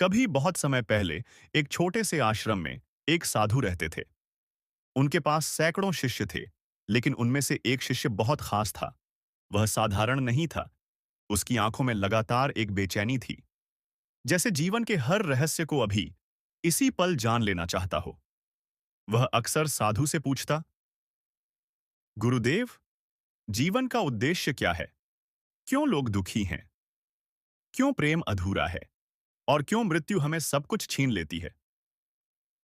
कभी बहुत समय पहले एक छोटे से आश्रम में एक साधु रहते थे। उनके पास सैकड़ों शिष्य थे, लेकिन उनमें से एक शिष्य बहुत खास था। वह साधारण नहीं था। उसकी आंखों में लगातार एक बेचैनी थी, जैसे जीवन के हर रहस्य को अभी इसी पल जान लेना चाहता हो। वह अक्सर साधु से पूछता, गुरुदेव, जीवन का उद्देश्य क्या है? क्यों लोग दुखी हैं? क्यों प्रेम अधूरा है? और क्यों मृत्यु हमें सब कुछ छीन लेती है?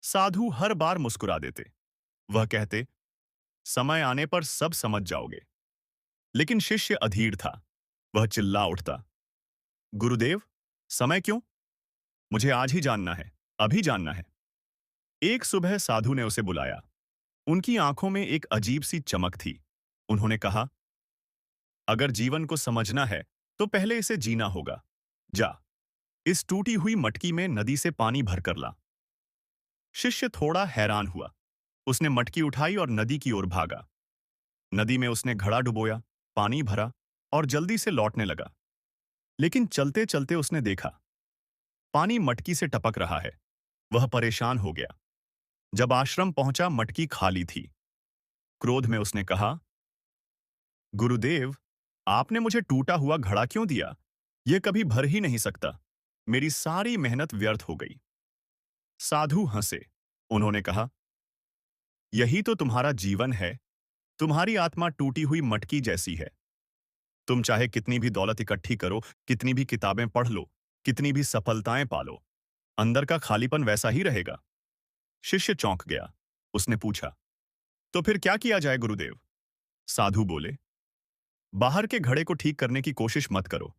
साधु हर बार मुस्कुरा देते। वह कहते, समय आने पर सब समझ जाओगे। लेकिन शिष्य अधीर था। वह चिल्ला उठता, गुरुदेव, समय क्यों? मुझे आज ही जानना है, अभी जानना है। एक सुबह साधु ने उसे बुलाया। उनकी आंखों में एक अजीब सी चमक थी। उन्होंने कहा, अगर जीवन को समझना है तो पहले इसे जीना होगा। जा, इस टूटी हुई मटकी में नदी से पानी भरकर ला। शिष्य थोड़ा हैरान हुआ। उसने मटकी उठाई और नदी की ओर भागा। नदी में उसने घड़ा डुबोया, पानी भरा और जल्दी से लौटने लगा। लेकिन चलते चलते उसने देखा, पानी मटकी से टपक रहा है। वह परेशान हो गया। जब आश्रम पहुंचा, मटकी खाली थी। क्रोध में उसने कहा, गुरुदेव, आपने मुझे टूटा हुआ घड़ा क्यों दिया? यह कभी भर ही नहीं सकता। मेरी सारी मेहनत व्यर्थ हो गई। साधु हंसे। उन्होंने कहा, यही तो तुम्हारा जीवन है। तुम्हारी आत्मा टूटी हुई मटकी जैसी है। तुम चाहे कितनी भी दौलत इकट्ठी करो, कितनी भी किताबें पढ़ लो, कितनी भी सफलताएं पालो, अंदर का खालीपन वैसा ही रहेगा। शिष्य चौंक गया। उसने पूछा, तो फिर क्या किया जाए गुरुदेव? साधु बोले, बाहर के घड़े को ठीक करने की कोशिश मत करो।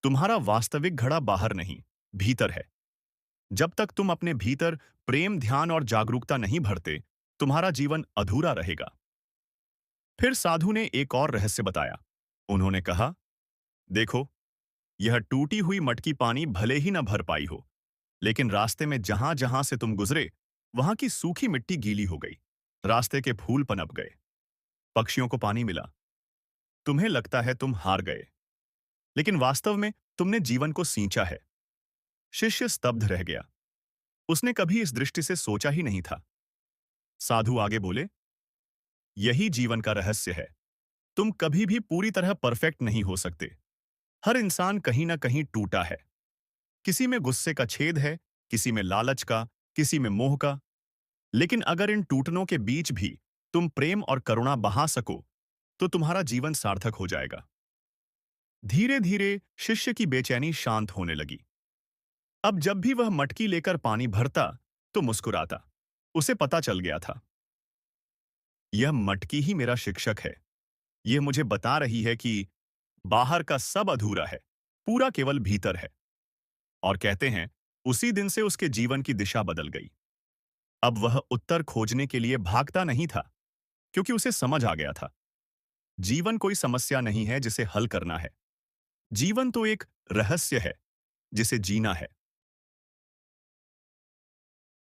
तुम्हारा वास्तविक घड़ा बाहर नहीं, भीतर है। जब तक तुम अपने भीतर प्रेम, ध्यान और जागरूकता नहीं भरते, तुम्हारा जीवन अधूरा रहेगा। फिर साधु ने एक और रहस्य बताया। उन्होंने कहा, देखो, यह टूटी हुई मटकी पानी भले ही न भर पाई हो, लेकिन रास्ते में जहां जहां से तुम गुजरे, वहां की सूखी मिट्टी गीली हो गई। रास्ते के फूल पनप गए। पक्षियों को पानी मिला। तुम्हें लगता है तुम हार गए, लेकिन वास्तव में तुमने जीवन को सींचा है। शिष्य स्तब्ध रह गया। उसने कभी इस दृष्टि से सोचा ही नहीं था। साधु आगे बोले, यही जीवन का रहस्य है। तुम कभी भी पूरी तरह परफेक्ट नहीं हो सकते। हर इंसान कहीं ना कहीं टूटा है। किसी में गुस्से का छेद है, किसी में लालच का, किसी में मोह का। लेकिन अगर इन टूटनों के बीच भी तुम प्रेम और करुणा बहा सको, तो तुम्हारा जीवन सार्थक हो जाएगा। धीरे धीरे शिष्य की बेचैनी शांत होने लगी। अब जब भी वह मटकी लेकर पानी भरता, तो मुस्कुराता। उसे पता चल गया था, यह मटकी ही मेरा शिक्षक है। यह मुझे बता रही है कि बाहर का सब अधूरा है, पूरा केवल भीतर है। और कहते हैं, उसी दिन से उसके जीवन की दिशा बदल गई। अब वह उत्तर खोजने के लिए भागता नहीं था, क्योंकि उसे समझ आ गया था, जीवन कोई समस्या नहीं है जिसे हल करना है। जीवन तो एक रहस्य है, जिसे जीना है।